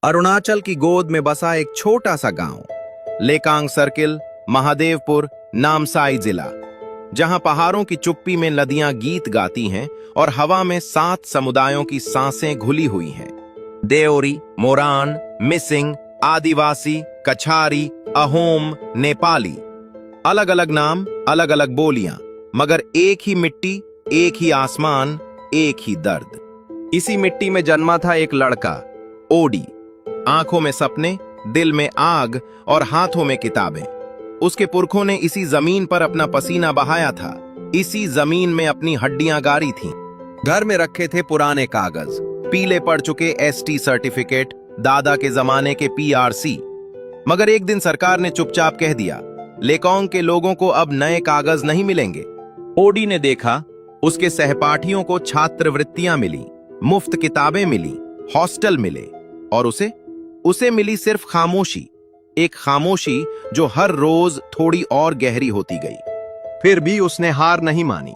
अरुणाचल की गोद में बसा एक छोटा सा गांव, लेकांग सर्किल, महादेवपुर, नामसाई जिला, जहां पहाड़ों की चुप्पी में नदियां गीत गाती हैं और हवा में 7 समुदायों की सांसें घुली हुई हैं। देओरी, मोरान, मिसिंग, आदिवासी, कछारी, अहोम, नेपाली। अलग अलग नाम, अलग अलग बोलियां, मगर एक ही मिट्टी, एक ही आसमान, एक ही दर्द। इसी मिट्टी में जन्मा था एक लड़का, ओडी। आंखों में सपने, दिल में आग और हाथों में किताबें। उसके पुरखों ने इसी जमीन पर अपना पसीना बहाया था, इसी जमीन में अपनी हड्डियां गारी थीं। घर में रखे थे पुराने कागज, पीले पड़ चुके एसटी सर्टिफिकेट, दादा के जमाने के पीआरसी। मगर एक दिन सरकार ने चुपचाप कह दिया, लेकांग के लोगों को अब नए कागज नहीं मिलेंगे। ओडी ने देखा, उसके सहपाठियों को छात्रवृत्तियां मिली, मुफ्त किताबें मिली, हॉस्टल मिले, और उसे मिली सिर्फ खामोशी। एक खामोशी जो हर रोज थोड़ी और गहरी होती गई। फिर भी उसने हार नहीं मानी।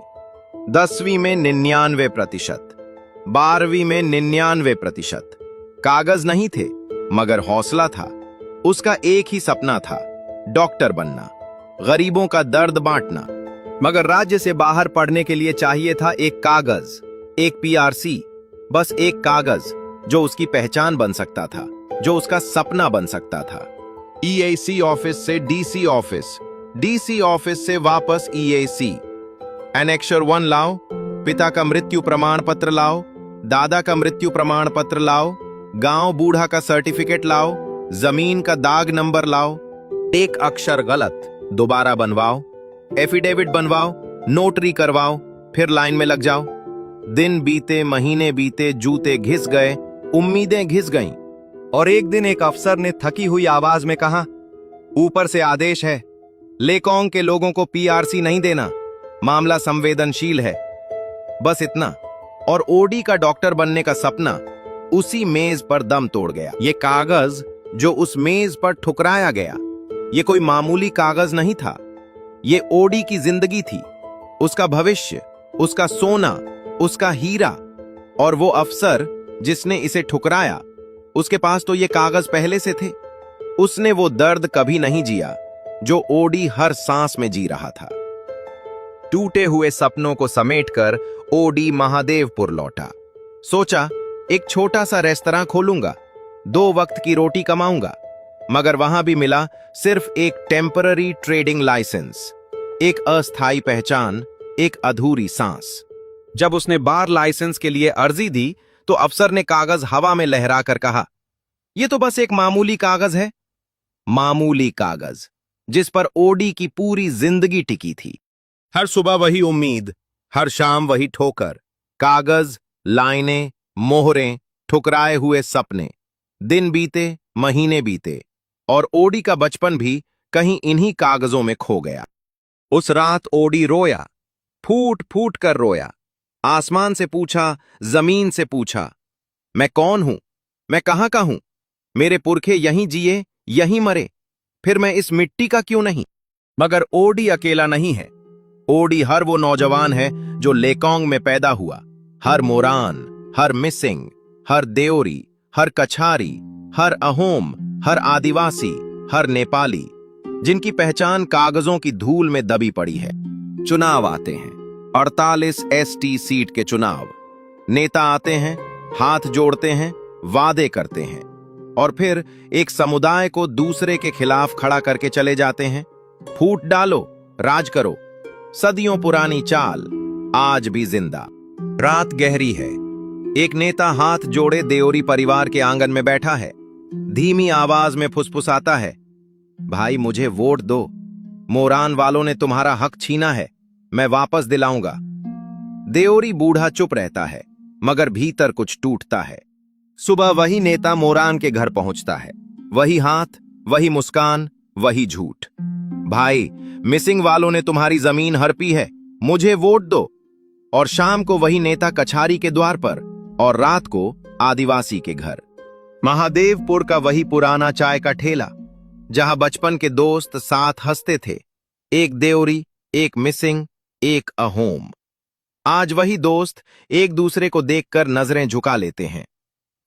10वीं में 99%, 12वीं में 99%। कागज नहीं थे, मगर हौसला था। उसका एक ही सपना था, डॉक्टर बनना, गरीबों का दर्द बांटना। मगर राज्य से बाहर पढ़ने के लिए चाहिए था एक कागज, एक पीआरसी, बस एक कागज जो उसकी पहचान बन सकता था, जो उसका सपना बन सकता था। ईएसी ऑफिस से डीसी ऑफिस, डीसी ऑफिस से वापस ईएसी। एनेक्शर 1 लाओ, पिता का मृत्यु प्रमाण पत्र लाओ, दादा का मृत्यु प्रमाण पत्र लाओ, गांव बूढ़ा का सर्टिफिकेट लाओ, जमीन का दाग नंबर लाओ। एक अक्षर गलत, दोबारा बनवाओ, एफिडेविट बनवाओ, नोटरी करवाओ, फिर लाइन में लग जाओ। दिन बीते, महीने बीते, जूते घिस गए, उम्मीदें घिस गईं। और एक दिन एक अफसर ने थकी हुई आवाज में कहा, ऊपर से आदेश है, लेकांग के लोगों को पीआरसी नहीं देना, मामला संवेदनशील है। बस इतना, और ओडी का डॉक्टर बनने का सपना उसी मेज पर दम तोड़ गया। ये कागज जो उस मेज पर ठुकराया गया, ये कोई मामूली कागज नहीं था। ये ओडी की जिंदगी थी, उसका भविष्य, उसका सोना, उसका हीरा। और वो अफसर जिसने इसे ठुकराया, उसके पास तो ये कागज पहले से थे। उसने वो दर्द कभी नहीं जिया जो ओडी हर सांस में जी रहा था। टूटे हुए सपनों को समेटकर ओडी महादेवपुर लौटा। सोचा, एक छोटा सा रेस्तरां खोलूंगा, 2 वक्त की रोटी कमाऊंगा। मगर वहां भी मिला सिर्फ एक टेम्पररी ट्रेडिंग लाइसेंस, एक अस्थायी पहचान, एक अधूरी सांस। जब उसने बार लाइसेंस के लिए अर्जी दी, तो अफसर ने कागज हवा में लहराकर कहा, यह तो बस एक मामूली कागज है। मामूली कागज जिस पर ओडी की पूरी जिंदगी टिकी थी। हर सुबह वही उम्मीद, हर शाम वही ठोकर। कागज, लाइनें, मोहरें, ठुकराए हुए सपने। दिन बीते, महीने बीते, और ओडी का बचपन भी कहीं इन्हीं कागजों में खो गया। उस रात ओडी रोया, फूट फूट कर रोया। आसमान से पूछा, जमीन से पूछा, मैं कौन हूं, मैं कहां का हूं? मेरे पुरखे यहीं जिए, यहीं मरे, फिर मैं इस मिट्टी का क्यों नहीं? मगर ओडी अकेला नहीं है। ओडी हर वो नौजवान है जो लेकांग में पैदा हुआ। हर मोरान, हर मिसिंग, हर देओरी, हर कछारी, हर अहोम, हर आदिवासी, हर नेपाली, जिनकी पहचान कागजों की धूल में दबी पड़ी है। चुनाव आते हैं, 48 एसटी सीट के चुनाव। नेता आते हैं, हाथ जोड़ते हैं, वादे करते हैं, और फिर एक समुदाय को दूसरे के खिलाफ खड़ा करके चले जाते हैं। फूट डालो, राज करो। सदियों पुरानी चाल आज भी जिंदा। रात गहरी है। एक नेता हाथ जोड़े देओरी परिवार के आंगन में बैठा है। धीमी आवाज में फुसफुसाता है, भाई मुझे वोट दो, मोरान वालों ने तुम्हारा हक छीना है, मैं वापस दिलाऊंगा। देओरी बूढ़ा चुप रहता है, मगर भीतर कुछ टूटता है। सुबह वही नेता मोरान के घर पहुंचता है। वही हाथ, वही मुस्कान, वही झूठ। भाई, मिसिंग वालों ने तुम्हारी जमीन हड़पी है, मुझे वोट दो। और शाम को वही नेता कछारी के द्वार पर, और रात को आदिवासी के घर। महादेवपुर का वही पुराना चाय का ठेला, जहां बचपन के दोस्त साथ हंसते थे। एक देओरी, एक मिसिंग, एक अहोम। आज वही दोस्त एक दूसरे को देखकर नजरें झुका लेते हैं।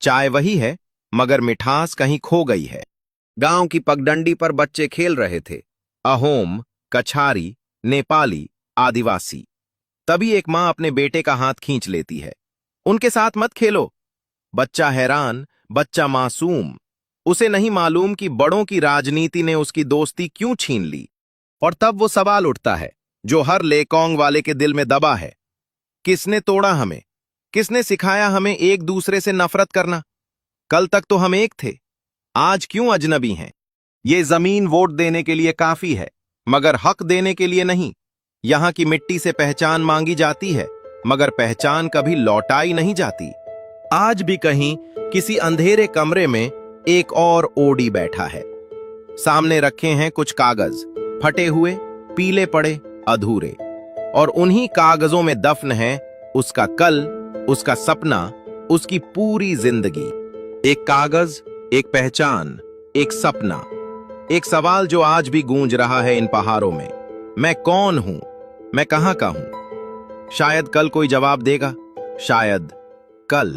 चाय वही है, मगर मिठास कहीं खो गई है। गांव की पगडंडी पर बच्चे खेल रहे थे, अहोम, कछारी, नेपाली, आदिवासी। तभी एक मां अपने बेटे का हाथ खींच लेती है। उनके साथ मत खेलो। बच्चा हैरान, बच्चा मासूम। उसे नहीं मालूम कि बड़ों की राजनीति ने उसकी दोस्ती क्यों छीन ली। और तब वो सवाल उठता है जो हर लेकोंग वाले के दिल में दबा है, किसने तोड़ा हमें? किसने सिखाया हमें एक दूसरे से नफरत करना? कल तक तो हम एक थे, आज क्यों अजनबी हैं? ये जमीन वोट देने के लिए काफी है, मगर हक देने के लिए नहीं। यहां की मिट्टी से पहचान मांगी जाती है, मगर पहचान कभी लौटाई नहीं जाती। आज भी कहीं किसी अंधेरे कमरे में एक और ओडी बैठा है। सामने रखे हैं कुछ कागज, फटे हुए, पीले पड़े, अधूरे। और उन्हीं कागजों में दफन है उसका कल, उसका सपना, उसकी पूरी जिंदगी। एक कागज, एक पहचान, एक सपना, एक सवाल जो आज भी गूंज रहा है इन पहाड़ों में। मैं कौन हूं? मैं कहां का हूं? शायद कल कोई जवाब देगा, शायद कल।